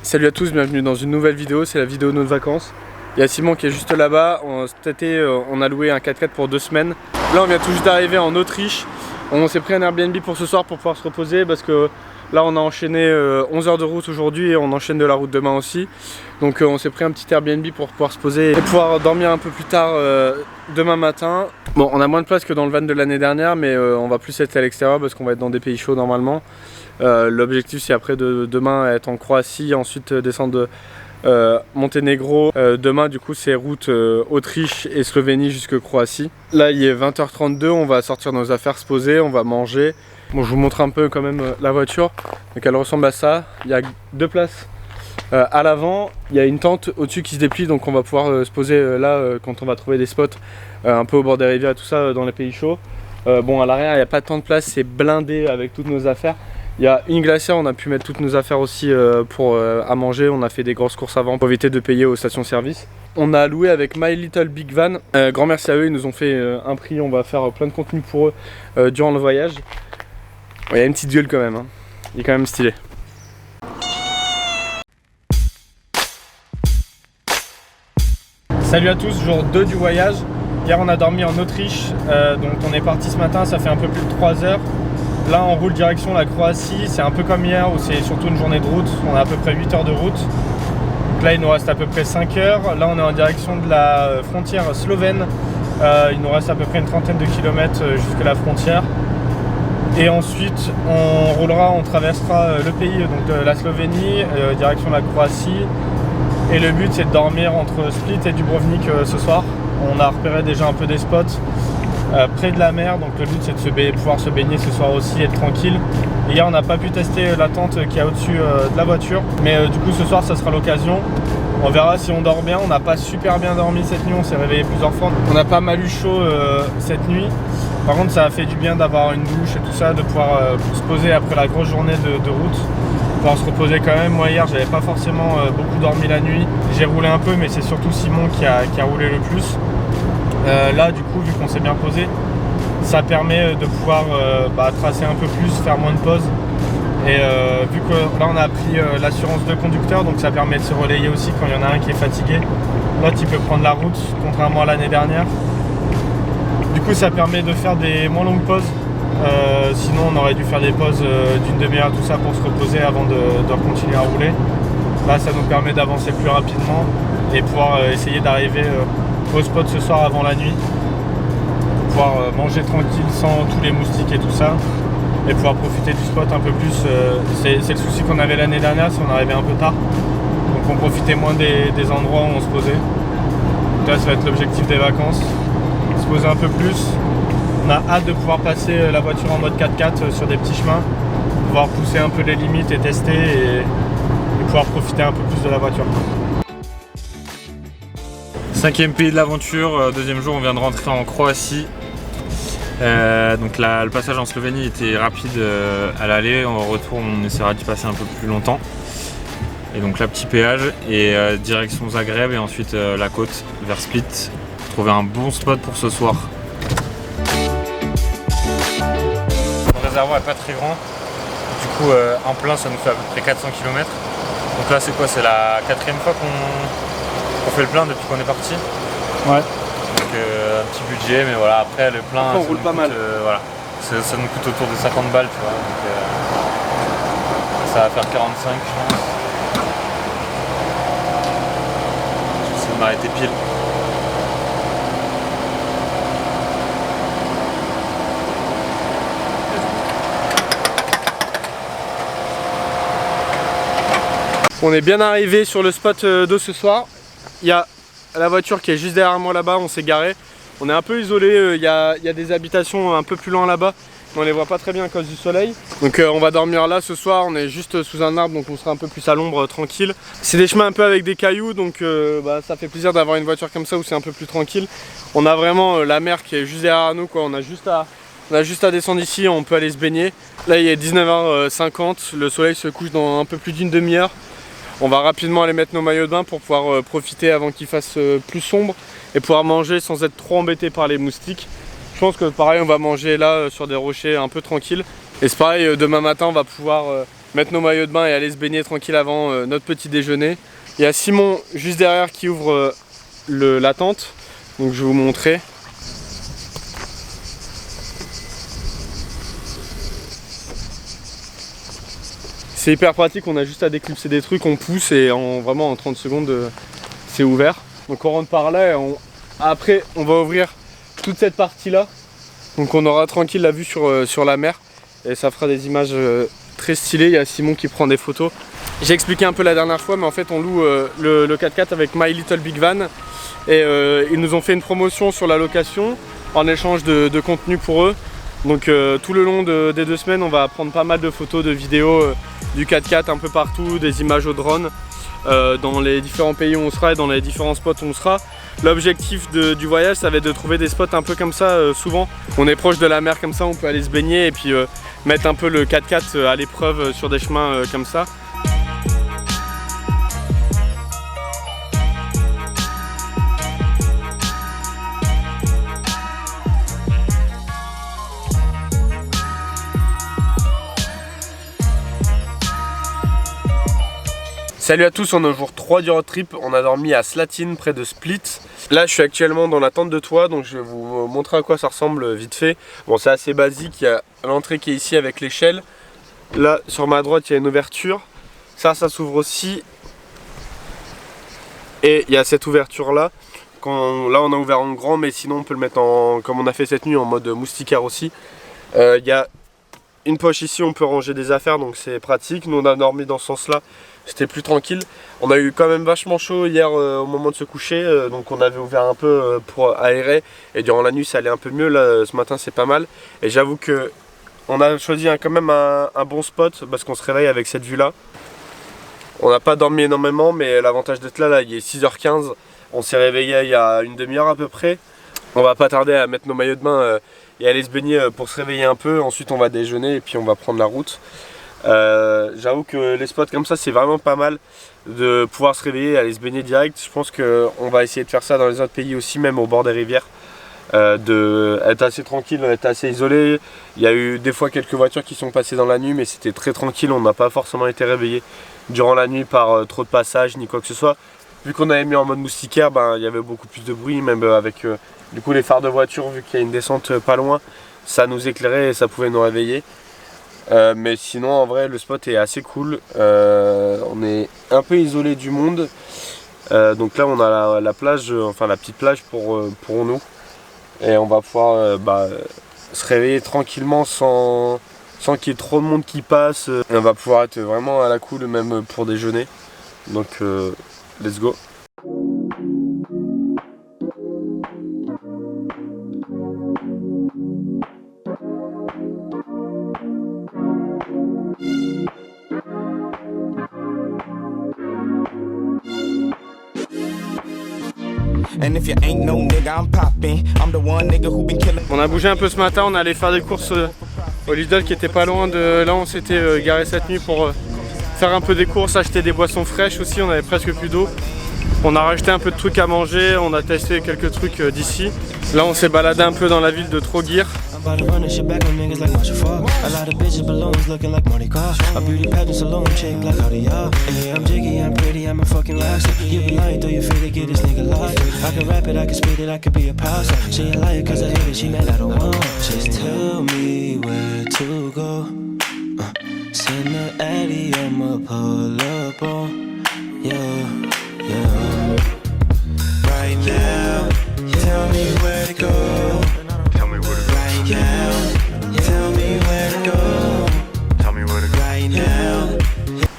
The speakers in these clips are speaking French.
Salut à tous, bienvenue dans une nouvelle vidéo, c'est la vidéo de nos vacances. Il y a Simon qui est juste là-bas. Cet été on a loué un 4x4 pour 2 semaines. Là on vient tout juste d'arriver en Autriche. On s'est pris un Airbnb pour ce soir pour pouvoir se reposer parce que là on a enchaîné 11 heures de route aujourd'hui et on enchaîne de la route demain aussi. Donc on s'est pris un petit Airbnb pour pouvoir se poser et pouvoir dormir un peu plus tard demain matin. Bon, on a moins de place que dans le van de l'année dernière, mais on va plus être à l'extérieur parce qu'on va être dans des pays chauds normalement. L'objectif c'est après de demain être en Croatie, ensuite descendre Monténégro. Demain du coup c'est route Autriche et Slovénie jusque Croatie. Là il est 20h32, on va sortir nos affaires, se poser, on va manger. Bon, je vous montre un peu quand même la voiture. Donc elle ressemble à ça, il y a 2 places à l'avant, il y a une tente au-dessus qui se déplie, donc on va pouvoir se poser là quand on va trouver des spots un peu au bord des rivières et tout ça dans les pays chauds. Bon, à l'arrière il n'y a pas tant de place, c'est blindé avec toutes nos affaires. Il y a une glacière, on a pu mettre toutes nos affaires aussi à manger. On a fait des grosses courses avant pour éviter de payer aux stations-service. On a loué avec My Little Big Van. Grand merci à eux, ils nous ont fait un prix. On va faire plein de contenu pour eux durant le voyage. Il y a une petite gueule quand même, hein. Il est quand même stylé. Salut à tous, jour 2 du voyage. Hier on a dormi en Autriche, donc on est parti ce matin, ça fait un peu plus de 3 heures. Là on roule direction la Croatie, c'est un peu comme hier où c'est surtout une journée de route, on a à peu près 8 heures de route. Donc là il nous reste à peu près 5 heures, là on est en direction de la frontière slovène, il nous reste à peu près une trentaine de kilomètres jusqu'à la frontière. Et ensuite on roulera, on traversera le pays donc de la Slovénie, direction la Croatie. Et le but c'est de dormir entre Split et Dubrovnik ce soir. On a repéré déjà un peu des spots près de la mer, donc le but c'est de pouvoir se baigner ce soir aussi, être tranquille. Et hier on n'a pas pu tester la tente qui est au-dessus de la voiture, mais du coup ce soir ça sera l'occasion. On verra si on dort bien. On n'a pas super bien dormi cette nuit, on s'est réveillé plusieurs fois. On a pas mal eu chaud cette nuit. Par contre ça a fait du bien d'avoir une douche et tout ça, de pouvoir se poser après la grosse journée de route, pouvoir se reposer quand même. Moi hier j'avais pas forcément beaucoup dormi la nuit, j'ai roulé un peu mais c'est surtout Simon qui a roulé le plus. Là du coup vu qu'on s'est bien posé, ça permet de pouvoir tracer un peu plus, faire moins de pauses. Et vu que là on a pris l'assurance de conducteur, donc ça permet de se relayer aussi quand il y en a un qui est fatigué. L'autre il peut prendre la route, contrairement à l'année dernière. Du coup ça permet de faire des moins longues pauses. Sinon on aurait dû faire des pauses d'une demi-heure tout ça pour se reposer avant de continuer à rouler. Là ça nous permet d'avancer plus rapidement et pouvoir essayer d'arriver au spot ce soir avant la nuit, pouvoir manger tranquille sans tous les moustiques et tout ça, et pouvoir profiter du spot un peu plus. C'est le souci qu'on avait l'année dernière, si on arrivait un peu tard, donc on profitait moins des endroits où on se posait. Donc là ça va être l'objectif des vacances, se poser un peu plus. On a hâte de pouvoir passer la voiture en mode 4x4 sur des petits chemins, pouvoir pousser un peu les limites et tester et pouvoir profiter un peu plus de la voiture. 5e pays de l'aventure, deuxième jour on vient de rentrer en Croatie. Donc là, le passage en Slovénie était rapide à l'aller, en retour on essaiera d'y passer un peu plus longtemps. Et donc là petit péage et direction Zagreb et ensuite la côte vers Split. Trouver un bon spot pour ce soir. Le réservoir est pas très grand, du coup en plein ça nous fait à peu près 400 km. Donc là c'est quoi, c'est la 4e fois qu'on fait le plein depuis qu'on est parti. Ouais. Donc un petit budget, mais voilà, après le plein après, on roule pas mal. Voilà, ça nous coûte autour de 50 balles, tu vois. Donc ça va faire 45 je pense. Ça va m'arrêter pile. On est bien arrivé sur le spot de ce soir. Il y a la voiture qui est juste derrière moi là-bas, on s'est garé. On est un peu isolé, il y a des habitations un peu plus loin là-bas, mais on les voit pas très bien à cause du soleil. Donc on va dormir là ce soir, on est juste sous un arbre, donc on sera un peu plus à l'ombre, tranquille. C'est des chemins un peu avec des cailloux, donc ça fait plaisir d'avoir une voiture comme ça où c'est un peu plus tranquille. On a vraiment la mer qui est juste derrière nous, quoi. On a juste à descendre ici, on peut aller se baigner. Là il est 19h50, le soleil se couche dans un peu plus d'une demi-heure. On va rapidement aller mettre nos maillots de bain pour pouvoir profiter avant qu'il fasse plus sombre et pouvoir manger sans être trop embêté par les moustiques. Je pense que pareil on va manger là sur des rochers un peu tranquilles. Et c'est pareil, demain matin on va pouvoir mettre nos maillots de bain et aller se baigner tranquille avant notre petit déjeuner. Il y a Simon juste derrière qui ouvre la tente, donc je vais vous montrer. C'est hyper pratique, on a juste à déclipser des trucs, on pousse et vraiment en 30 secondes c'est ouvert. Donc on rentre par là et après on va ouvrir toute cette partie là. Donc on aura tranquille la vue sur la mer et ça fera des images très stylées. Il y a Simon qui prend des photos. J'ai expliqué un peu la dernière fois, mais en fait on loue le 4x4 avec My Little Big Van et ils nous ont fait une promotion sur la location en échange de contenu pour eux. Donc tout le long des 2 semaines on va prendre pas mal de photos, de vidéos du 4x4 un peu partout, des images au drone dans les différents pays où on sera et dans les différents spots où on sera. L'objectif du voyage, ça va être de trouver des spots un peu comme ça souvent. On est proche de la mer comme ça, on peut aller se baigner et puis mettre un peu le 4x4 à l'épreuve sur des chemins comme ça. Salut à tous, on est au jour 3 du road trip, on a dormi à Slatin près de Split. Là je suis actuellement dans la tente de toit, donc je vais vous montrer à quoi ça ressemble vite fait. Bon, c'est assez basique, il y a l'entrée qui est ici avec l'échelle. Là sur ma droite il y a une ouverture, ça s'ouvre aussi. Et il y a cette ouverture là, là on a ouvert en grand, mais sinon on peut le mettre comme on a fait cette nuit, en mode moustiquaire aussi. Il y a une poche ici, on peut ranger des affaires, donc c'est pratique. Nous on a dormi dans ce sens là, c'était plus tranquille. On a eu quand même vachement chaud hier au moment de se coucher, donc on avait ouvert un peu pour aérer et durant la nuit ça allait un peu mieux. Là ce matin c'est pas mal et j'avoue que on a choisi quand même un bon spot parce qu'on se réveille avec cette vue là. On n'a pas dormi énormément, mais l'avantage d'être là, il est 6h15, on s'est réveillé il y a une demi-heure à peu près. On va pas tarder à mettre nos maillots de bain et aller se baigner pour se réveiller un peu. Ensuite on va déjeuner et puis on va prendre la route. J'avoue que les spots comme ça c'est vraiment pas mal de pouvoir se réveiller et aller se baigner direct. Je pense qu'on va essayer de faire ça dans les autres pays aussi, même au bord des rivières, d'être assez tranquille, d'être assez isolé. Il y a eu des fois quelques voitures qui sont passées dans la nuit, mais c'était très tranquille, on n'a pas forcément été réveillé durant la nuit par trop de passages ni quoi que ce soit. Vu qu'on avait mis en mode moustiquaire, il y avait beaucoup plus de bruit, même avec du coup les phares de voiture, vu qu'il y a une descente pas loin, ça nous éclairait et ça pouvait nous réveiller. Mais sinon en vrai le spot est assez cool, on est un peu isolé du monde, donc là on a la plage, enfin la petite plage pour nous, et on va pouvoir se réveiller tranquillement sans qu'il y ait trop de monde qui passe, et on va pouvoir être vraiment à la cool même pour déjeuner, donc let's go. On a bougé un peu ce matin, on est allé faire des courses au Lidl qui était pas loin de là où on s'était garé cette nuit pour faire un peu des courses, acheter des boissons fraîches aussi, on avait presque plus d'eau. On a rajouté un peu de trucs à manger, on a testé quelques trucs d'ici. Là on s'est baladé un peu dans la ville de Trogir.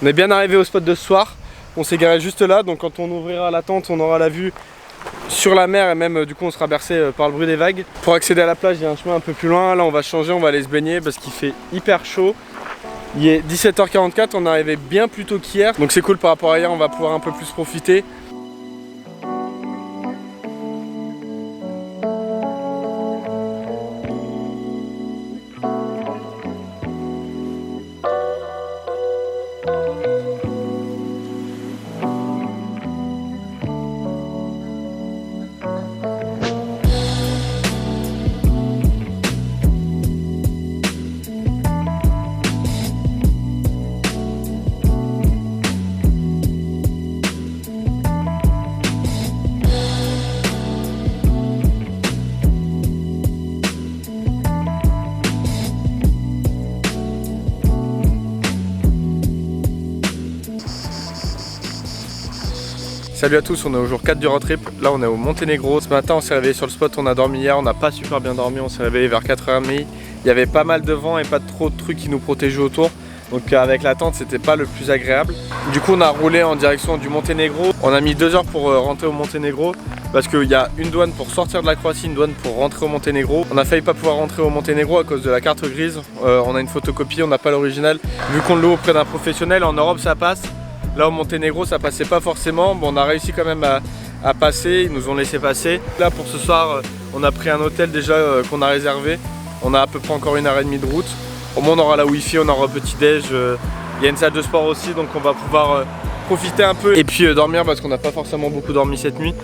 On est bien arrivé au spot de ce soir, on s'est garé juste là, donc quand on ouvrira la tente on aura la vue sur la mer et même du coup on sera bercé par le bruit des vagues. Pour accéder à la plage il y a un chemin un peu plus loin, là on va changer, on va aller se baigner parce qu'il fait hyper chaud. Il est 17h44, on est arrivé bien plus tôt qu'hier, donc c'est cool par rapport à hier, on va pouvoir un peu plus profiter. Salut à tous, on est au jour 4 du road trip. Là on est au Monténégro. Ce matin on s'est réveillé sur le spot, on a dormi hier, on n'a pas super bien dormi, on s'est réveillé vers 4h30. Il y avait pas mal de vent et pas trop de trucs qui nous protégeaient autour. Donc avec la tente c'était pas le plus agréable. Du coup on a roulé en direction du Monténégro. On a mis 2 heures pour rentrer au Monténégro parce qu'il y a une douane pour sortir de la Croatie, une douane pour rentrer au Monténégro. On a failli pas pouvoir rentrer au Monténégro à cause de la carte grise. On a une photocopie, on n'a pas l'original. Vu qu'on le loue auprès d'un professionnel, en Europe ça passe. Là au Monténégro ça passait pas forcément. Bon, on a réussi quand même à passer, ils nous ont laissé passer. Là pour ce soir on a pris un hôtel déjà qu'on a réservé. On a à peu près encore 1h30 de route. Au moins on aura la wifi, on aura un petit déj, il y a une salle de sport aussi donc on va pouvoir profiter un peu et puis dormir parce qu'on n'a pas forcément beaucoup dormi cette nuit.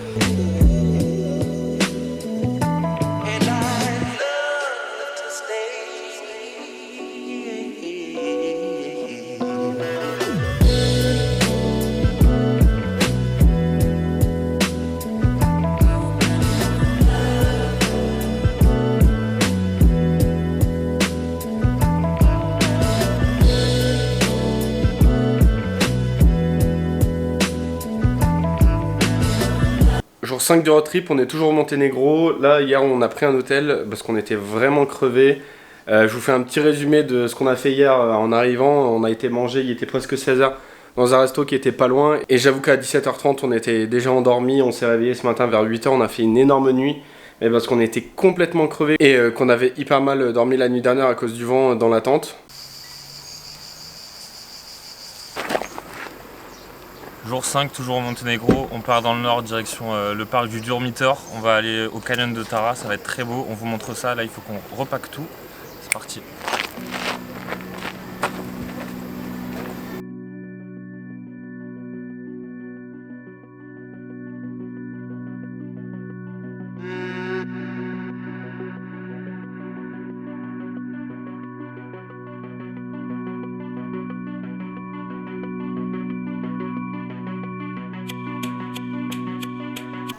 Jour 5 du road trip, on est toujours au Monténégro. Là hier on a pris un hôtel parce qu'on était vraiment crevés. Je vous fais un petit résumé de ce qu'on a fait hier en arrivant. On a été manger, il était presque 16h dans un resto qui était pas loin. Et j'avoue qu'à 17h30 on était déjà endormis. On s'est réveillé ce matin vers 8h, on a fait une énorme nuit. Mais parce qu'on était complètement crevés et qu'on avait hyper mal dormi la nuit dernière à cause du vent dans la tente. Jour 5, toujours au Monténégro, on part dans le nord, direction le parc du Durmitor. On va aller au canyon de Tara, ça va être très beau, on vous montre ça, là il faut qu'on repack tout. C'est parti.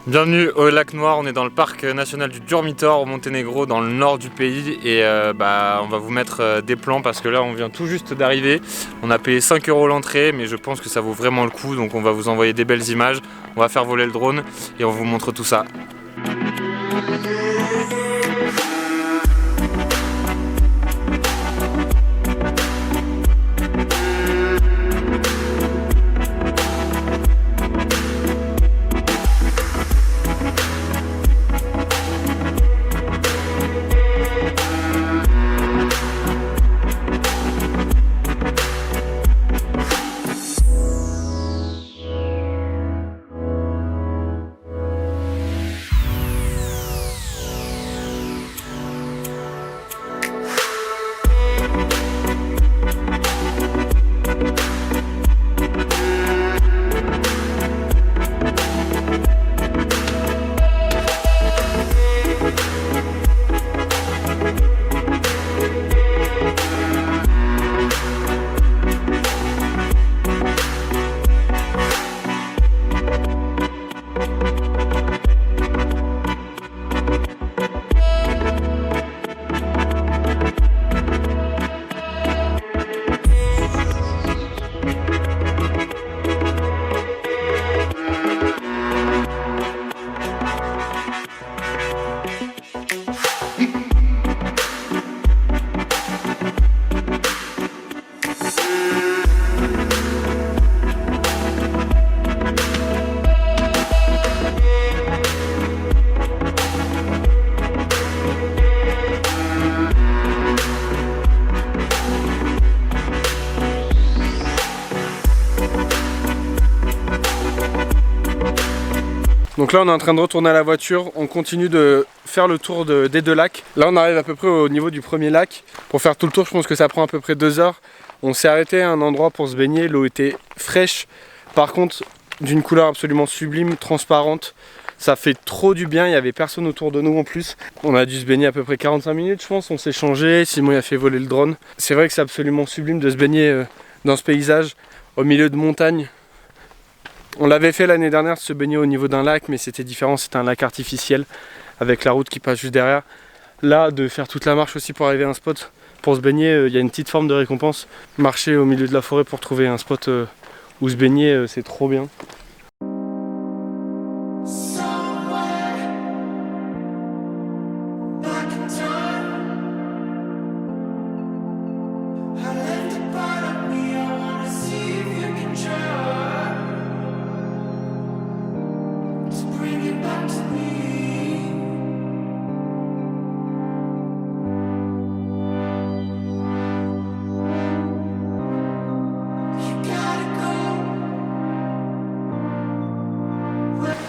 Bienvenue au lac Noir, on est dans le parc national du Durmitor au Monténégro, dans le nord du pays et on va vous mettre des plans parce que là on vient tout juste d'arriver. On a payé 5 € l'entrée mais je pense que ça vaut vraiment le coup, donc on va vous envoyer des belles images, on va faire voler le drone et on vous montre tout ça. Donc là on est en train de retourner à la voiture, on continue de faire le tour des 2 lacs. Là on arrive à peu près au niveau du premier lac. Pour faire tout le tour je pense que ça prend à peu près 2 heures. On s'est arrêté à un endroit pour se baigner, l'eau était fraîche. Par contre d'une couleur absolument sublime, transparente. Ça fait trop du bien, il n'y avait personne autour de nous en plus. On a dû se baigner à peu près 45 minutes je pense, on s'est changé, Simon il a fait voler le drone. C'est vrai que c'est absolument sublime de se baigner dans ce paysage, au milieu de montagnes. On l'avait fait l'année dernière, de se baigner au niveau d'un lac, mais c'était différent, c'était un lac artificiel avec la route qui passe juste derrière. Là, de faire toute la marche aussi pour arriver à un spot, pour se baigner, il y a une petite forme de récompense. Marcher au milieu de la forêt pour trouver un spot où se baigner, c'est trop bien.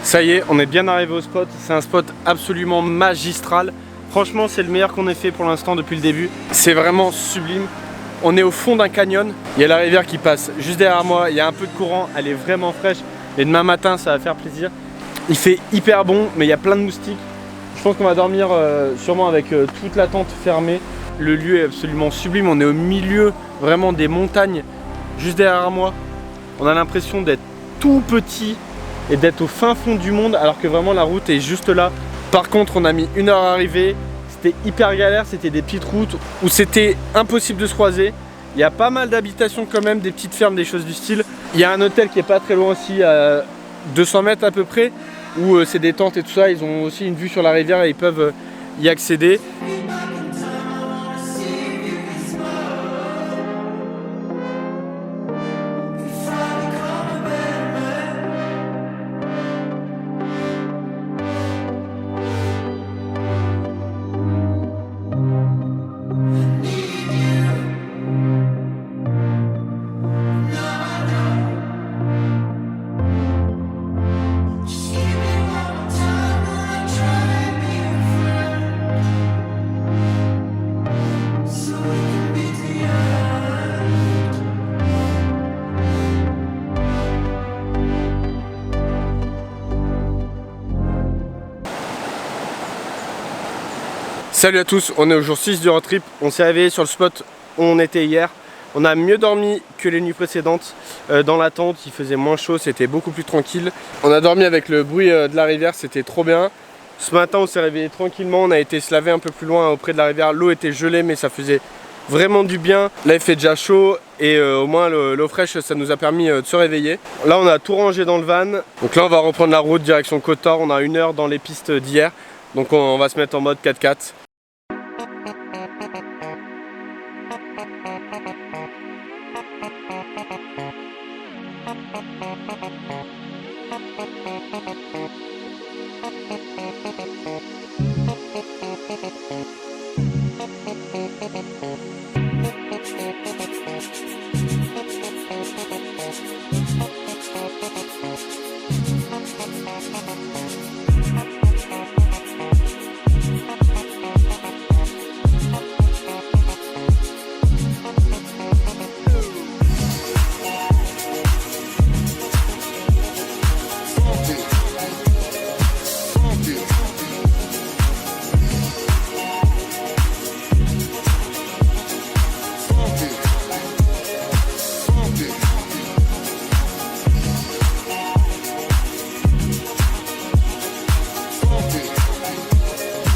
Ça y est, on est bien arrivé au spot. C'est un spot absolument magistral. Franchement, c'est le meilleur qu'on ait fait pour l'instant depuis le début. C'est vraiment sublime. On est au fond d'un canyon. Il y a la rivière qui passe juste derrière moi. Il y a un peu de courant. Elle est vraiment fraîche. Et demain matin, ça va faire plaisir. Il fait hyper bon, mais il y a plein de moustiques. Je pense qu'on va dormir sûrement avec toute la tente fermée. Le lieu est absolument sublime. On est au milieu vraiment des montagnes juste derrière moi. On a l'impression d'être tout petit et d'être au fin fond du monde alors que vraiment la route est juste là. Par contre, on a mis 1 heure à arriver. C'était hyper galère, c'était des petites routes où c'était impossible de se croiser. Il y a pas mal d'habitations quand même, des petites fermes, des choses du style. Il y a un hôtel qui est pas très loin aussi, à 200 mètres à peu près, où c'est des tentes et tout ça. Ils ont aussi une vue sur la rivière et ils peuvent y accéder. Salut à tous, on est au jour 6 du road trip. On s'est réveillé sur le spot où on était hier. On a mieux dormi que les nuits précédentes. Dans la tente, il faisait moins chaud, c'était beaucoup plus tranquille. On a dormi avec le bruit de la rivière, c'était trop bien. Ce matin, on s'est réveillé tranquillement. On a été se laver un peu plus loin auprès de la rivière. L'eau était gelée, mais ça faisait vraiment du bien. Là, il fait déjà chaud et au moins l'eau fraîche, ça nous a permis de se réveiller. Là, on a tout rangé dans le van. Donc là, on va reprendre la route direction Kotor. On a 1 heure dans les pistes d'hier. Donc on va se mettre en mode 4x4.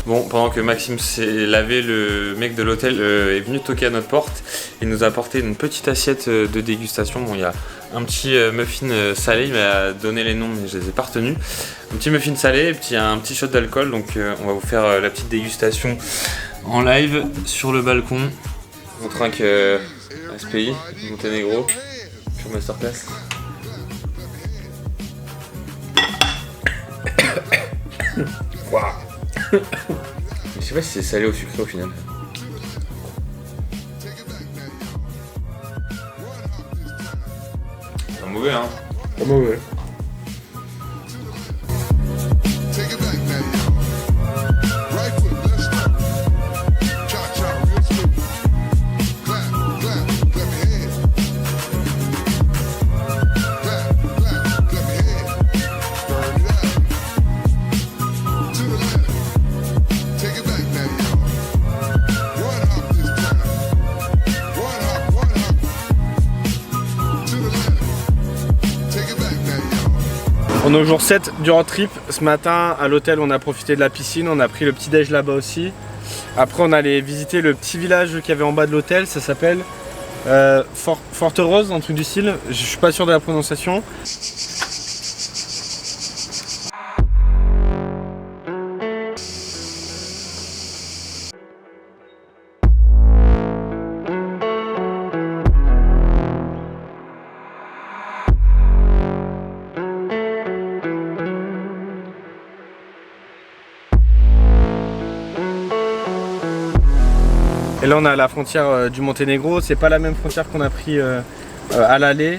Bon, pendant que Maxime s'est lavé, le mec de l'hôtel est venu toquer à notre porte. Il nous a apporté une petite assiette de dégustation. Bon, il y a un petit muffin salé, il m'a donné les noms mais je les ai pas retenus. Un petit muffin salé et puis un petit shot d'alcool. Donc on va vous faire la petite dégustation en live sur le balcon. On trinque SPI, Monténégro, sur Masterclass. Waouh. Je sais pas si c'est salé ou sucré au final. Pas mauvais hein. Pas mauvais. On est au jour 7 du road trip. Ce matin à l'hôtel on a profité de la piscine, on a pris le petit déj là-bas aussi. Après on allait visiter le petit village qu'il y avait en bas de l'hôtel, ça s'appelle Forte Rose, un truc du style, je suis pas sûr de la prononciation. Et là on est à la frontière du Monténégro, c'est pas la même frontière qu'on a pris à l'aller.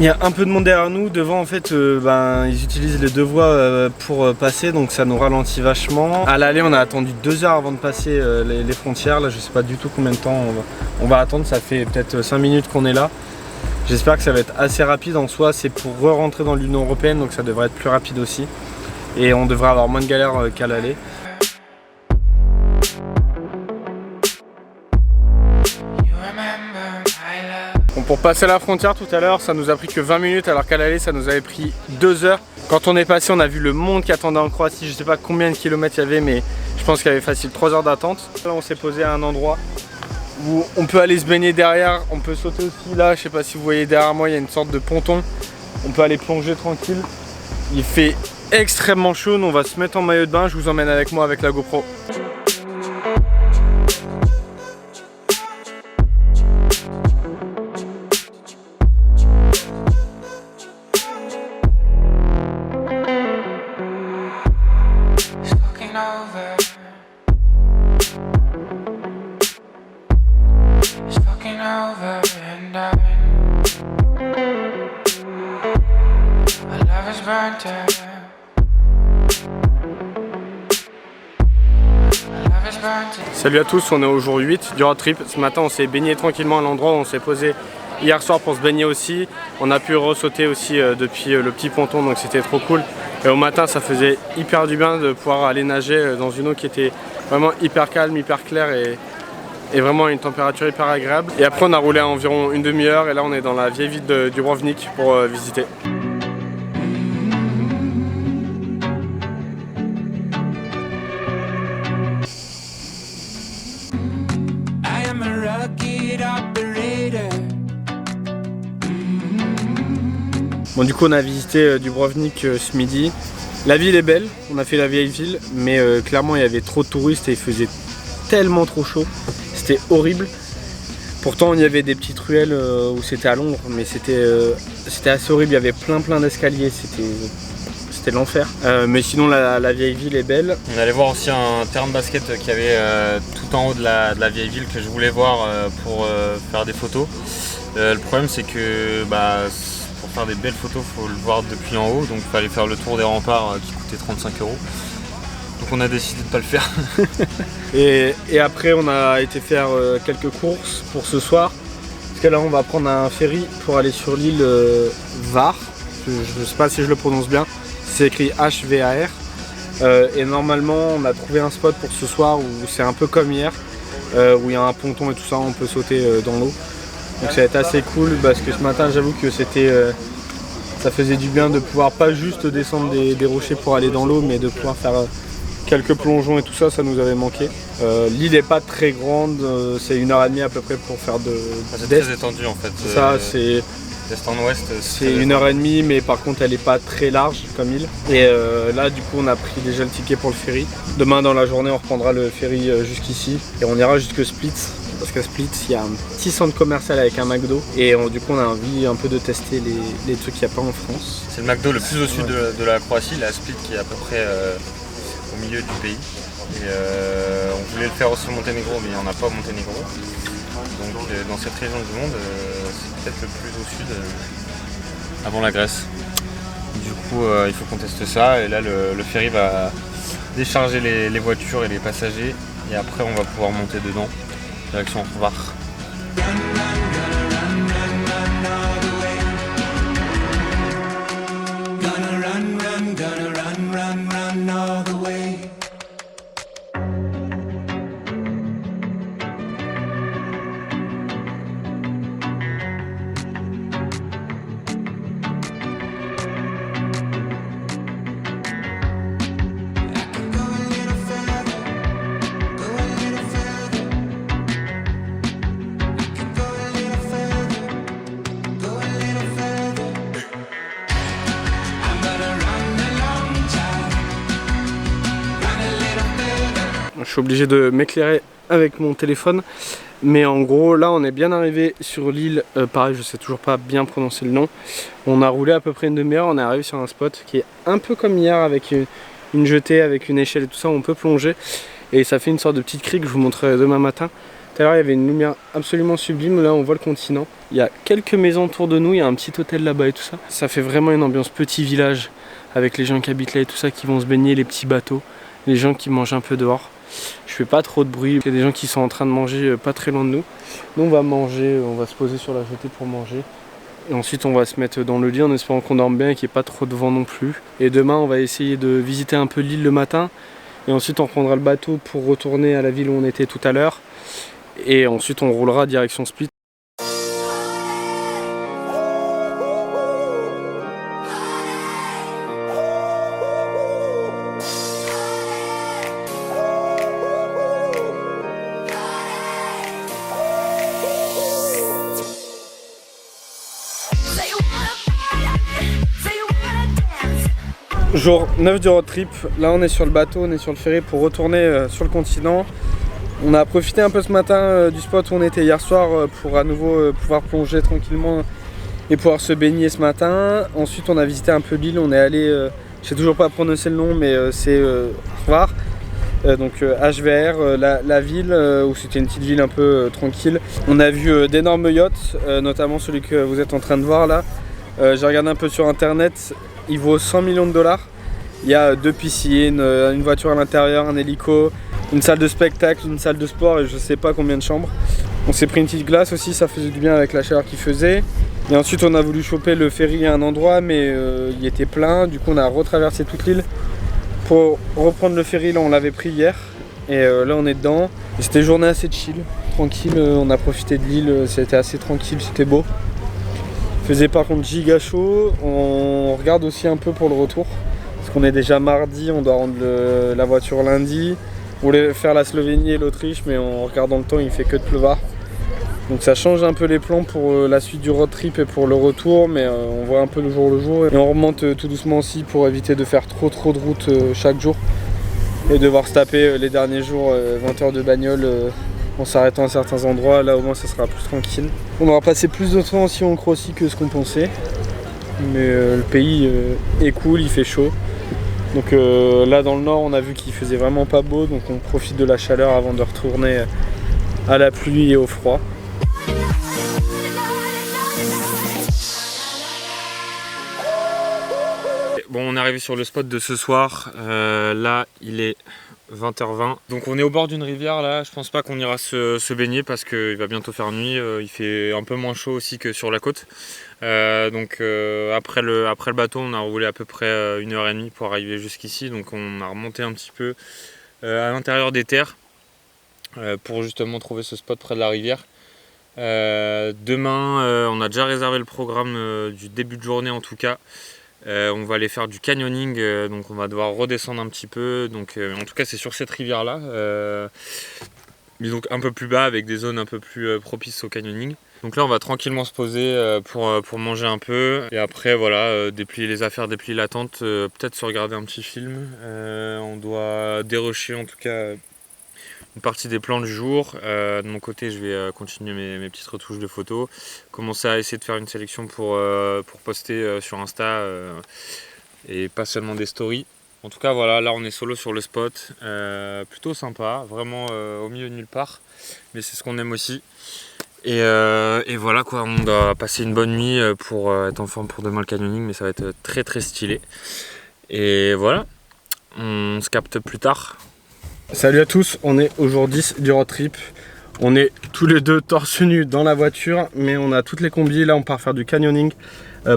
Il y a un peu de monde derrière nous, devant en fait ils utilisent les deux voies pour passer, donc ça nous ralentit vachement. À l'aller on a attendu 2 heures avant de passer les frontières, là je sais pas du tout combien de temps on va attendre, ça fait peut-être 5 minutes qu'on est là. J'espère que ça va être assez rapide, en soi c'est pour re-rentrer dans l'Union Européenne, donc ça devrait être plus rapide aussi. Et on devrait avoir moins de galères qu'à l'aller. Bon, pour passer la frontière tout à l'heure, ça nous a pris que 20 minutes alors qu'à l'aller ça nous avait pris 2 heures. Quand on est passé, on a vu le monde qui attendait en Croatie. Je sais pas combien de kilomètres il y avait, mais je pense qu'il y avait facile 3 heures d'attente. Là on s'est posé à un endroit où on peut aller se baigner derrière. On peut sauter aussi là, je sais pas si vous voyez derrière moi, il y a une sorte de ponton. On peut aller plonger tranquille. Il fait extrêmement chaud, on va se mettre en maillot de bain. Je vous emmène avec moi avec la GoPro. Salut à tous, on est au jour 8 du road trip. Ce matin on s'est baigné tranquillement à l'endroit où on s'est posé hier soir pour se baigner aussi. On a pu ressauter aussi depuis le petit ponton, donc c'était trop cool. Et au matin ça faisait hyper du bien de pouvoir aller nager dans une eau qui était vraiment hyper calme, hyper claire et vraiment à une température hyper agréable. Et après on a roulé à environ une demi-heure et là on est dans la vieille ville de Dubrovnik pour visiter. Bon, du coup on a visité Dubrovnik ce midi. La ville est belle, on a fait la vieille ville, mais clairement il y avait trop de touristes et il faisait tellement trop chaud, c'était horrible. Pourtant il y avait des petites ruelles où c'était à l'ombre, mais c'était assez horrible, il y avait plein d'escaliers, c'était l'enfer. Mais sinon la vieille ville est belle. On allait voir aussi un terrain de basket qu'il y avait tout en haut de la vieille ville que je voulais voir pour faire des photos. Le problème c'est que pour faire des belles photos, il faut le voir depuis en haut, donc il fallait faire le tour des remparts qui coûtait 35 €. Donc on a décidé de ne pas le faire. et après on a été faire quelques courses pour ce soir. Parce que là on va prendre un ferry pour aller sur l'île Hvar. Je ne sais pas si je le prononce bien. C'est écrit H-V-A-R. Et normalement on a trouvé un spot pour ce soir où c'est un peu comme hier. Où il y a un ponton et tout ça, on peut sauter dans l'eau. Donc ça va être assez cool parce que ce matin j'avoue que ça faisait du bien de pouvoir pas juste descendre des rochers pour aller dans l'eau, mais de pouvoir faire quelques plongeons et tout ça, ça nous avait manqué. L'île n'est pas très grande, c'est 1h30 à peu près pour faire c'est très étendu en fait. Ça c'est d'est en ouest. C'est 1h30, mais par contre elle n'est pas très large comme île. Et là du coup on a pris déjà le ticket pour le ferry. Demain dans la journée on reprendra le ferry jusqu'ici et on ira jusque Split. Parce qu'à Split, il y a un petit centre commercial avec un McDo et du coup on a envie un peu de tester les trucs qu'il n'y a pas en France. C'est le McDo le plus au sud de la Croatie, la Split qui est à peu près au milieu du pays. Et on voulait le faire aussi au Monténégro, mais il n'y en a pas au Monténégro. Donc dans cette région du monde, c'est peut-être le plus au sud avant la Grèce. Du coup il faut qu'on teste ça et là le ferry va décharger les voitures et les passagers et après on va pouvoir monter dedans. Direction Hvar. Je suis obligé de m'éclairer avec mon téléphone, mais en gros là on est bien arrivé sur l'île, pareil je sais toujours pas bien prononcer le nom. On a roulé à peu près une demi-heure, on est arrivé sur un spot qui est un peu comme hier avec une jetée, avec une échelle et tout ça, on peut plonger et ça fait une sorte de petite crique, je vous montrerai demain matin. Tout à l'heure il y avait une lumière absolument sublime, là on voit le continent. Il y a quelques maisons autour de nous, il y a un petit hôtel là-bas et tout ça. Ça fait vraiment une ambiance petit village avec les gens qui habitent là et tout ça, qui vont se baigner, les petits bateaux, les gens qui mangent un peu dehors. Je fais pas trop de bruit, il y a des gens qui sont en train de manger pas très loin de nous. Nous on va manger, on va se poser sur la jetée pour manger. Et ensuite on va se mettre dans le lit en espérant qu'on dorme bien et qu'il n'y ait pas trop de vent non plus. Et demain on va essayer de visiter un peu l'île le matin. Et ensuite on prendra le bateau pour retourner à la ville où on était tout à l'heure. Et ensuite on roulera direction Split. Jour 9 du road trip, là on est sur le bateau, on est sur le ferry pour retourner sur le continent. On a profité un peu ce matin du spot où on était hier soir pour à nouveau pouvoir plonger tranquillement et pouvoir se baigner ce matin. Ensuite on a visité un peu l'île, on est allé, je sais toujours pas prononcer le nom mais c'est Hvar, donc HVR, la ville où c'était une petite ville un peu tranquille. On a vu d'énormes yachts, notamment celui que vous êtes en train de voir là. J'ai regardé un peu sur internet, il vaut 100 millions de dollars. Il y a 2 piscines, une voiture à l'intérieur, un hélico, une salle de spectacle, une salle de sport et je sais pas combien de chambres. On s'est pris une petite glace aussi, ça faisait du bien avec la chaleur qu'il faisait. Et ensuite on a voulu choper le ferry à un endroit mais il était plein, du coup on a retraversé toute l'île pour reprendre le ferry. Là on l'avait pris hier et là on est dedans. C'était une journée assez chill, tranquille, on a profité de l'île, c'était assez tranquille, c'était beau. Il faisait par contre giga chaud, on regarde aussi un peu pour le retour. Parce qu'on est déjà mardi, on doit rendre la voiture lundi. On voulait faire la Slovénie et l'Autriche, mais en regardant le temps, il fait que de pleuvoir. Donc ça change un peu les plans pour la suite du road trip et pour le retour, mais on voit un peu le jour. Et on remonte tout doucement aussi pour éviter de faire trop de route chaque jour. Et devoir se taper les derniers jours 20 heures de bagnole en s'arrêtant à certains endroits. Là au moins ça sera plus tranquille. On aura passé plus de temps aussi en Croatie que ce qu'on pensait. Mais le pays est cool, il fait chaud. Donc là dans le nord on a vu qu'il faisait vraiment pas beau, donc on profite de la chaleur avant de retourner à la pluie et au froid. Bon, on est arrivé sur le spot de ce soir, là il est 20h20. Donc on est au bord d'une rivière là, je pense pas qu'on ira se baigner parce qu'il va bientôt faire nuit, il fait un peu moins chaud aussi que sur la côte. Donc après le bateau on a roulé à peu près 1h30 pour arriver jusqu'ici, donc on a remonté un petit peu à l'intérieur des terres pour justement trouver ce spot près de la rivière. Demain on a déjà réservé le programme du début de journée en tout cas. On va aller faire du canyoning, donc on va devoir redescendre un petit peu. Donc, en tout cas c'est sur cette rivière là, mais donc un peu plus bas avec des zones un peu plus propices au canyoning. Donc là on va tranquillement se poser pour manger un peu. Et après voilà, déplier les affaires, déplier la tente, peut-être se regarder un petit film. On doit dérocher en tout cas une partie des plans du jour. De mon côté je vais continuer mes petites retouches de photos, commencer à essayer de faire une sélection pour poster sur Insta et pas seulement des stories. En tout cas voilà, là on est solo sur le spot, plutôt sympa, vraiment au milieu de nulle part, mais c'est ce qu'on aime aussi. Et voilà quoi, on doit passer une bonne nuit pour être en forme pour demain le canyoning, mais ça va être très stylé. Et voilà, on se capte plus tard. Salut à tous, on est au jour 10 du road trip. On est tous les deux torse nu dans la voiture, mais on a toutes les combis. Là on part faire du canyoning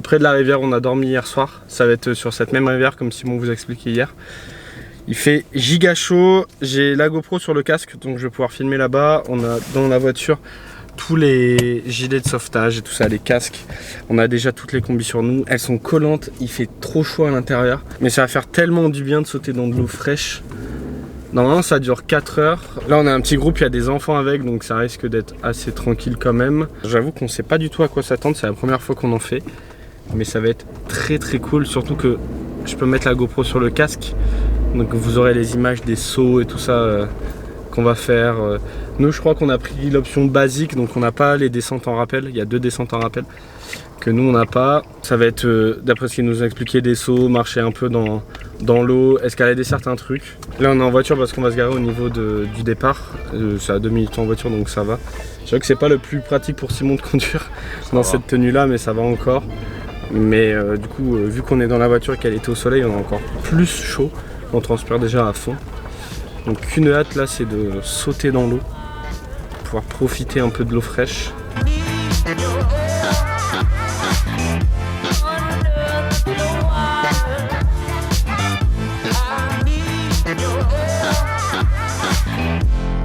près de la rivière. On a dormi hier soir, ça va être sur cette même rivière comme Simon vous a expliqué hier. Il fait giga chaud, j'ai la GoPro sur le casque donc je vais pouvoir filmer là-bas. On a dans la voiture tous les gilets de sauvetage et tout ça, les casques. On a déjà toutes les combis sur nous, elles sont collantes, il fait trop chaud à l'intérieur. Mais ça va faire tellement du bien de sauter dans de l'eau fraîche. Normalement ça dure 4 heures. Là on a un petit groupe, il y a des enfants avec, donc ça risque d'être assez tranquille quand même. J'avoue qu'on sait pas du tout à quoi s'attendre, c'est la première fois qu'on en fait. Mais ça va être très cool, surtout que je peux mettre la GoPro sur le casque. Donc vous aurez les images des sauts et tout ça qu'on va faire. Nous, je crois qu'on a pris l'option basique, donc on n'a pas les descentes en rappel. Il y a 2 descentes en rappel que nous, on n'a pas. Ça va être, d'après ce qu'il nous a expliqué, des sauts, marcher un peu dans l'eau, escalader certains trucs. Là, on est en voiture parce qu'on va se garer au niveau du départ. C'est à 2 minutes en voiture, donc ça va. Je sais que c'est pas le plus pratique pour Simon de conduire dans cette tenue-là, mais ça va encore. Mais du coup, vu qu'on est dans la voiture et qu'elle était au soleil, on a encore plus chaud. On transpire déjà à fond. Donc une hâte là, c'est de sauter dans l'eau, pouvoir profiter un peu de l'eau fraîche.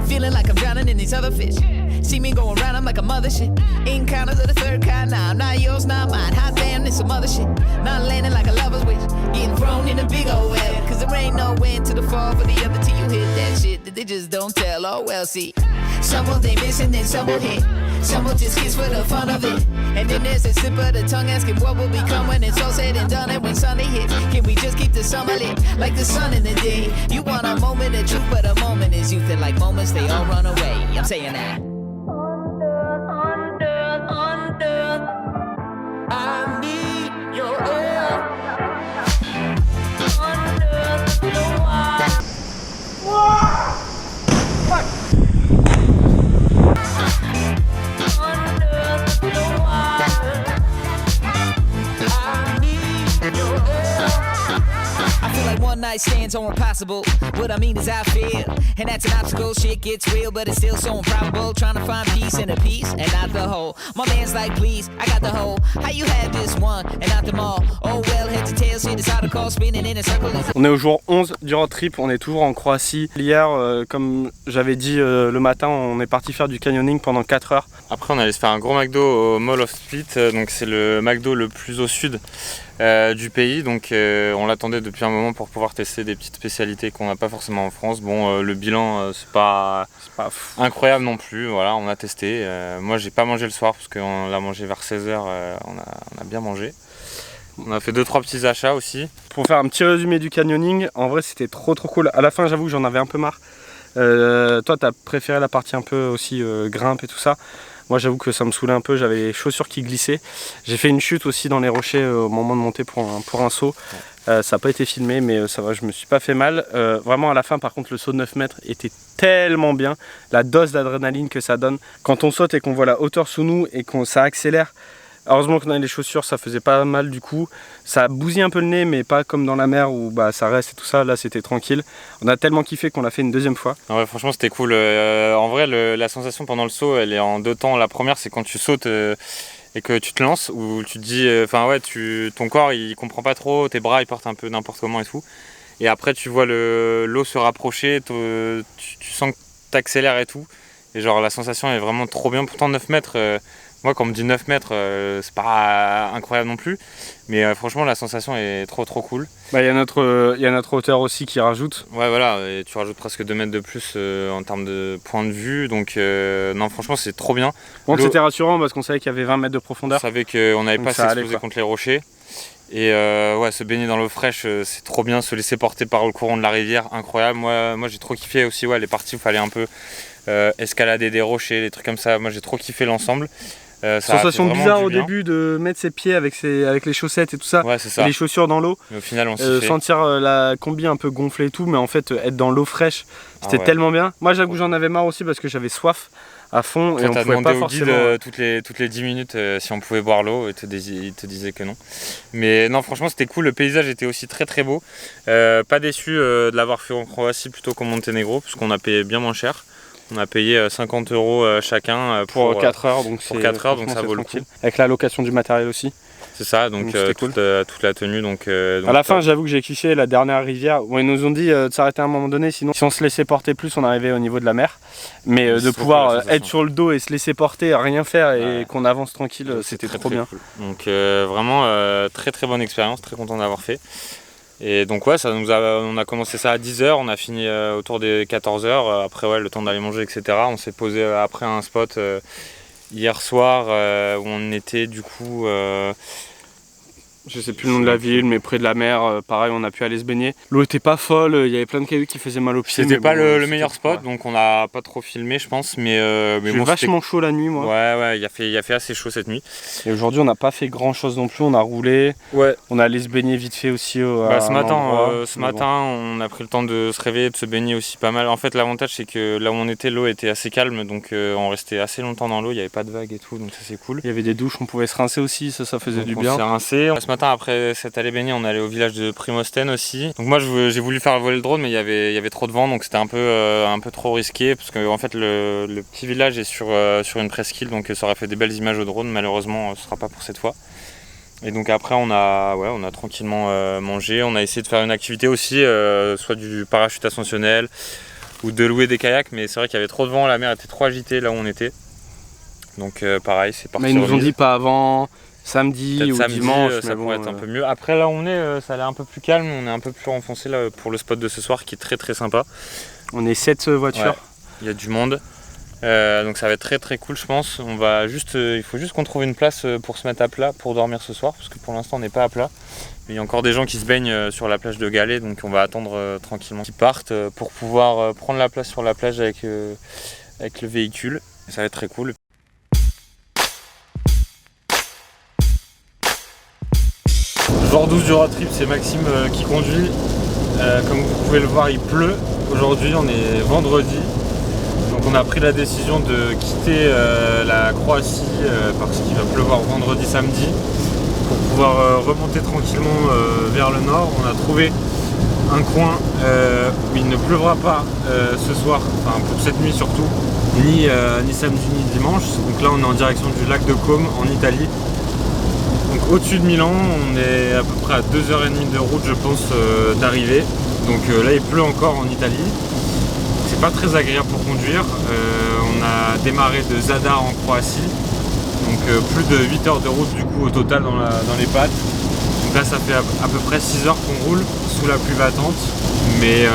Feeling like I'm drowning in these other fish. See me going round, I'm like a mother shit. Encounters of the third kind, now I'm not yours, not mine. Hot damn, this some other shit. Not landing like a lover's wish. Getting thrown in a big old web. Cause there ain't no end to the fall for the other till you hit that shit that they just don't tell. Oh well, see. Some will they miss and then some will hit. Some will just kiss for the fun of it. And then there's a slip of the tongue asking what will become when it's all said and done. And when Sunday hits, can we just keep the summer lit like the sun in the day? You want a moment of truth, but a moment is youth. And like moments, they all run away. I'm saying that. I need your air. Under the wire. Fuck. Under the wire. I need your air. I feel like one night stands are impossible. What I mean is I feel, and that's an obstacle. Shit gets real, but it's still so improbable. Trying to find peace in a piece and not the whole. My man's like, please, I got the whole. How you have this one and not them all? Oh well, head to tail, shit is out of call, spinning in a circle. On est au jour 11 du road trip, on est toujours en Croatie. Hier, comme j'avais dit le matin, on est parti faire du canyoning pendant 4 heures. Après, on allait se faire un gros McDo au Mall of Split, donc c'est le McDo le plus au sud du pays, donc on l'attendait depuis un moment pour pouvoir tester des petites spécialités qu'on n'a pas forcément en France. Bon, le bilan c'est pas incroyable non plus, voilà, on a testé. Moi j'ai pas mangé le soir parce qu'on l'a mangé vers 16h, on a bien mangé. On a fait 2-3 petits achats aussi. Pour faire un petit résumé du canyoning, en vrai c'était trop cool. À la fin j'avoue que j'en avais un peu marre. Toi t'as préféré la partie un peu aussi grimpe et tout ça. Moi j'avoue que ça me saoulait un peu, j'avais les chaussures qui glissaient. J'ai fait une chute aussi dans les rochers au moment de monter pour un saut. Ça n'a pas été filmé mais ça va, je me suis pas fait mal. Vraiment à la fin par contre le saut de 9 mètres était tellement bien. La dose d'adrénaline que ça donne. Quand on saute et qu'on voit la hauteur sous nous et que ça accélère. Heureusement qu'on a les chaussures, ça faisait pas mal du coup. Ça bousille un peu le nez, mais pas comme dans la mer où bah, ça reste et tout ça. Là, c'était tranquille. On a tellement kiffé qu'on l'a fait une deuxième fois. Ouais, franchement, c'était cool. En vrai, la sensation pendant le saut, elle est en 2 temps. La première, c'est quand tu sautes et que tu te lances, où tu te dis, enfin ouais, ton corps, il comprend pas trop, tes bras, ils portent un peu n'importe comment et tout. Et après, tu vois l'eau se rapprocher, tu sens que tu accélères et tout. Et genre, la sensation est vraiment trop bien. Pourtant, 9 mètres. Moi, quand on me dit 9 mètres, c'est pas incroyable non plus. Mais franchement, la sensation est trop cool. Bah, y a notre hauteur aussi qui rajoute. Ouais, voilà. Et tu rajoutes presque 2 mètres de plus en termes de point de vue. Donc, non, franchement, c'est trop bien. Bon, c'était rassurant parce qu'on savait qu'il y avait 20 mètres de profondeur. On savait qu'on n'avait pas s'exposer contre les rochers. Et ouais, se baigner dans l'eau fraîche, c'est trop bien. Se laisser porter par le courant de la rivière, incroyable. Moi j'ai trop kiffé aussi. Ouais, les parties où il fallait un peu escalader des rochers, des trucs comme ça. Moi, j'ai trop kiffé l'ensemble. Sensation bizarre au début de mettre ses pieds avec les chaussettes et tout ça, ouais, c'est ça. Et les chaussures dans l'eau. Mais au final, on s'y fait. Sentir la combi un peu gonflée et tout, mais en fait être dans l'eau fraîche, c'était tellement bien. Moi j'avoue que j'en avais marre aussi parce que j'avais soif à fond. Toi, et on pouvait pas forcément. Toutes les 10 minutes si on pouvait boire l'eau, il te disait que non. Mais non, franchement c'était cool, le paysage était aussi très beau. Pas déçu de l'avoir fait en Croatie plutôt qu'au Monténégro, parce qu'on a payé bien moins cher. On a payé 50 € chacun pour 4 heures, donc ça vaut le coup. Avec la location du matériel aussi. C'est ça, donc cool. toute la tenue. Donc, à la fin, j'avoue que j'ai kiffé la dernière rivière. Où ils nous ont dit de s'arrêter à un moment donné, sinon si on se laissait porter plus, on arrivait au niveau de la mer. Mais de pouvoir être sur le dos et se laisser porter, rien faire et qu'on avance tranquille, c'était trop bien. Cool. Donc vraiment très bonne expérience, très content d'avoir fait. Et donc ouais, on a commencé ça à 10h, on a fini autour des 14h. Après ouais, le temps d'aller manger, etc. On s'est posé après un spot hier soir où on était du coup je sais plus le nom de la ville, mais près de la mer, pareil, on a pu aller se baigner. L'eau était pas folle, il y avait plein de cailloux qui faisaient mal aux pieds. C'était pas le meilleur spot, donc on a pas trop filmé, je pense, mais bon, vachement chaud la nuit, moi. Ouais, il a fait assez chaud cette nuit. Et aujourd'hui, on n'a pas fait grand chose non plus, on a roulé. Ouais. On est allé se baigner vite fait aussi. Ce matin, on a pris le temps de se réveiller, de se baigner aussi pas mal. En fait, l'avantage, c'est que là où on était, l'eau était assez calme, donc on restait assez longtemps dans l'eau, il n'y avait pas de vagues et tout, donc ça c'est cool. Il y avait des douches, on pouvait se rincer aussi, ça faisait donc du bien. On s'est rincé. Ce matin, après cette allée baigner, on est allé au village de Primosten aussi. Donc moi, j'ai voulu faire voler le drone, mais il y avait trop de vent, donc c'était un peu trop risqué, parce que en fait, le petit village est sur une presqu'île, donc ça aurait fait des belles images au drone. Malheureusement, ce sera pas pour cette fois. Et donc après, on a tranquillement mangé. On a essayé de faire une activité aussi, soit du parachute ascensionnel ou de louer des kayaks, mais c'est vrai qu'il y avait trop de vent, la mer était trop agitée là où on était. Donc pareil, c'est parti. Mais ils nous ont dit pas avant samedi ou samedi, dimanche, ça pourrait être un peu mieux. Après là où on est, ça a l'air un peu plus calme, on est un peu plus renfoncé là pour le spot de ce soir qui est très très sympa. On est 7 voitures. Ouais, il y a du monde. Donc ça va être très très cool, je pense. Il faut juste qu'on trouve une place pour se mettre à plat pour dormir ce soir, parce que pour l'instant on n'est pas à plat. Mais il y a encore des gens qui se baignent sur la plage de Galets, donc on va attendre tranquillement qu'ils partent pour pouvoir prendre la place sur la plage avec le véhicule. Ça va être très cool. Jour 12 du road trip, c'est Maxime qui conduit. Comme vous pouvez le voir, il pleut. Aujourd'hui, on est vendredi. Donc on a pris la décision de quitter la Croatie parce qu'il va pleuvoir vendredi, samedi, pour pouvoir remonter tranquillement vers le nord. On a trouvé un coin où il ne pleuvra pas ce soir, enfin pour cette nuit surtout, ni samedi ni dimanche. Donc là on est en direction du lac de Côme en Italie. Donc au-dessus de Milan, on est à peu près à 2h30 de route je pense d'arriver. Donc là il pleut encore en Italie. C'est pas très agréable pour conduire. On a démarré de Zadar en Croatie, donc plus de 8 heures de route du coup au total dans les pattes. Donc là ça fait à peu près 6 heures qu'on roule sous la pluie battante. Mais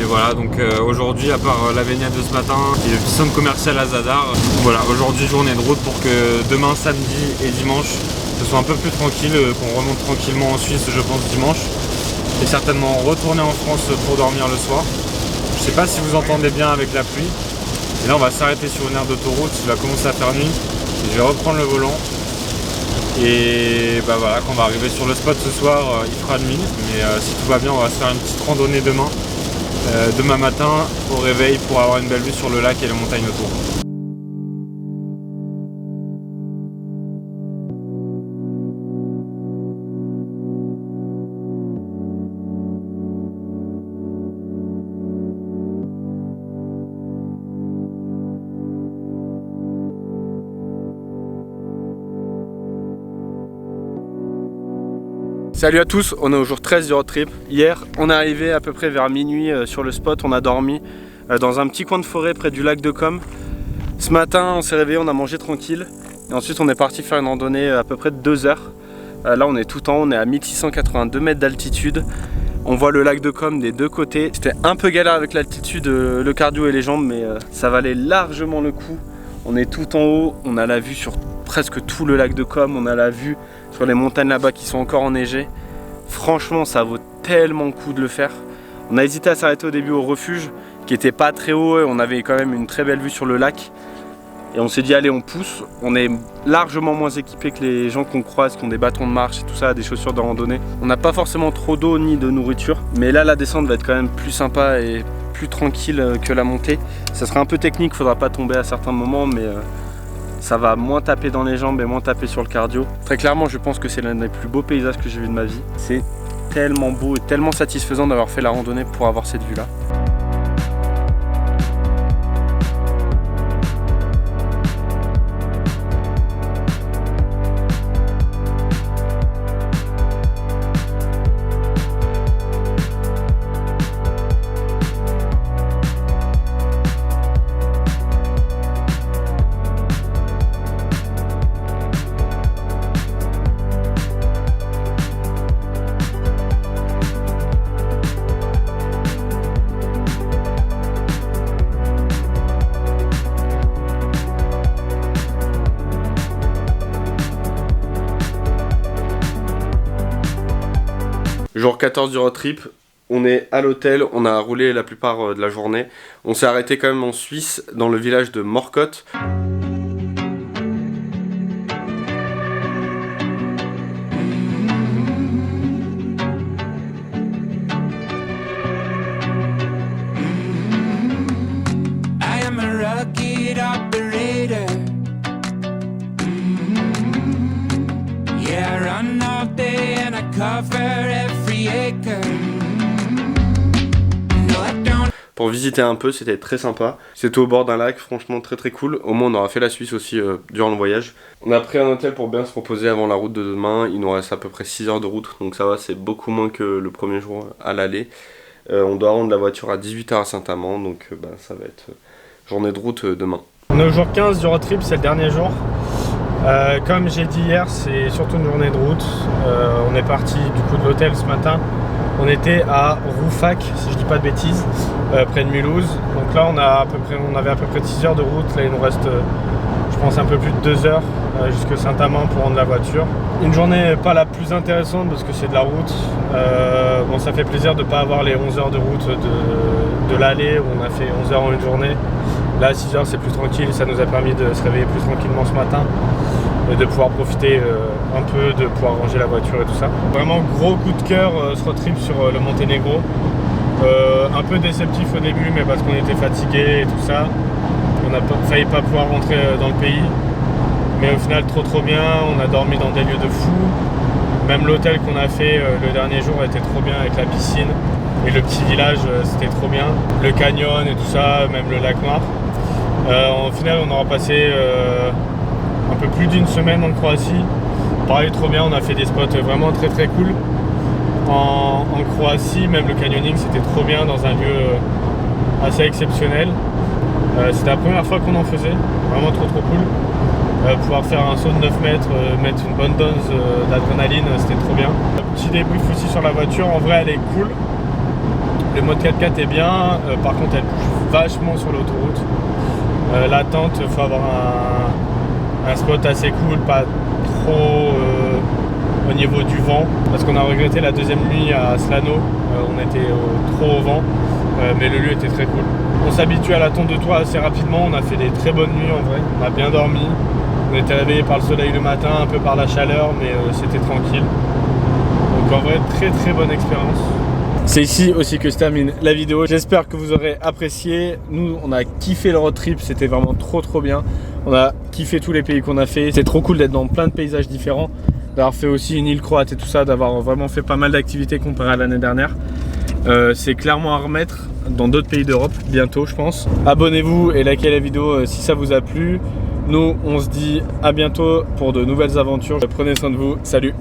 voilà, donc aujourd'hui à part la baignade de ce matin et le petit centre commercial à Zadar, voilà, aujourd'hui journée de route pour que demain samedi et dimanche ce soit un peu plus tranquille, qu'on remonte tranquillement en Suisse je pense dimanche. Et certainement retourner en France pour dormir le soir. Je sais pas si vous entendez bien avec la pluie. Et là on va s'arrêter sur une aire d'autoroute, il va commencer à faire nuit. Et je vais reprendre le volant. Et bah voilà, quand on va arriver sur le spot ce soir, il fera nuit. Mais si tout va bien, on va se faire une petite randonnée demain matin au réveil pour avoir une belle vue sur le lac et les montagnes autour. Salut à tous, on est au jour 13 du road trip. Hier, on est arrivé à peu près vers minuit sur le spot, on a dormi dans un petit coin de forêt près du lac de Côme. Ce matin, on s'est réveillé, on a mangé tranquille. Et ensuite, on est parti faire une randonnée à peu près de 2 heures. Là, on est tout en haut, on est à 1682 mètres d'altitude. On voit le lac de Côme des deux côtés. C'était un peu galère avec l'altitude, le cardio et les jambes, mais ça valait largement le coup. On est tout en haut, on a la vue sur presque tout le lac de Côme, on a la vue sur les montagnes là-bas qui sont encore enneigées. Franchement, ça vaut tellement le coup de le faire. On a hésité à s'arrêter au début au refuge, qui était pas très haut, et on avait quand même une très belle vue sur le lac. Et on s'est dit allez, on pousse. On est largement moins équipé que les gens qu'on croise, qui ont des bâtons de marche et tout ça, des chaussures de randonnée. On n'a pas forcément trop d'eau ni de nourriture, mais là la descente va être quand même plus sympa et plus tranquille que la montée. Ça sera un peu technique, faudra pas tomber à certains moments, mais ça va moins taper dans les jambes et moins taper sur le cardio. Très clairement, je pense que c'est l'un des plus beaux paysages que j'ai vu de ma vie. C'est tellement beau et tellement satisfaisant d'avoir fait la randonnée pour avoir cette vue là. Jour 14 du road trip, on est à l'hôtel, on a roulé la plupart de la journée. On s'est arrêté quand même en Suisse, dans le village de Morcotte. Pour visiter un peu, c'était très sympa. C'était au bord d'un lac, franchement très cool. Au moins on aura fait la Suisse aussi durant le voyage. On a pris un hôtel pour bien se reposer avant la route de demain. Il nous reste à peu près 6 heures de route, donc ça va, c'est beaucoup moins que le premier jour à l'aller. On doit rendre la voiture à 18h à Saint-Amand, donc ça va être journée de route demain. On est au jour 15 du road trip, c'est le dernier jour. Comme j'ai dit hier, c'est surtout une journée de route. On est parti du coup de l'hôtel ce matin. On était à Roufac, si je dis pas de bêtises, près de Mulhouse. Donc là, on avait à peu près 6 heures de route. Là, il nous reste, je pense, un peu plus de 2 heures jusqu'à Saint-Amand pour rendre la voiture. Une journée pas la plus intéressante parce que c'est de la route. Bon, ça fait plaisir de ne pas avoir les 11 heures de route de l'aller où on a fait 11 heures en une journée. Là, à 6 heures, c'est plus tranquille. Ça nous a permis de se réveiller plus tranquillement ce matin. De pouvoir profiter un peu, de pouvoir ranger la voiture et tout ça. Vraiment gros coup de cœur ce road trip sur le Monténégro. Un peu déceptif au début, mais parce qu'on était fatigué et tout ça. On n'a failli pas pouvoir rentrer dans le pays. Mais au final trop bien, on a dormi dans des lieux de fou. Même l'hôtel qu'on a fait le dernier jour était trop bien avec la piscine. Et le petit village, c'était trop bien. Le canyon et tout ça, même le lac Noir. Au final, on aura passé un peu plus d'une semaine en Croatie. Pareil, trop bien, on a fait des spots vraiment très cool. En Croatie, même le canyoning, c'était trop bien dans un lieu assez exceptionnel. C'était la première fois qu'on en faisait, vraiment trop cool. Pouvoir faire un saut de 9 mètres, mettre une bonne dose d'adrénaline, c'était trop bien. Un petit débrief aussi sur la voiture, en vrai elle est cool. Le mode 4x4 est bien, par contre elle bouge vachement sur l'autoroute. L'attente, il faut avoir un spot assez cool, pas trop au niveau du vent, parce qu'on a regretté la deuxième nuit à Slano, on était trop au vent, mais le lieu était très cool. On s'habitue à la tonte de toit assez rapidement, on a fait des très bonnes nuits en vrai, on a bien dormi, on était réveillé par le soleil le matin, un peu par la chaleur, mais c'était tranquille. Donc en vrai, très bonne expérience. C'est ici aussi que se termine la vidéo. J'espère que vous aurez apprécié. Nous, on a kiffé le road trip, c'était vraiment trop bien. On a kiffé tous les pays qu'on a fait. C'est trop cool d'être dans plein de paysages différents, d'avoir fait aussi une île croate et tout ça, d'avoir vraiment fait pas mal d'activités comparé à l'année dernière. C'est clairement à remettre dans d'autres pays d'Europe bientôt, je pense. Abonnez-vous et likez la vidéo si ça vous a plu. Nous, on se dit à bientôt pour de nouvelles aventures. Prenez soin de vous. Salut!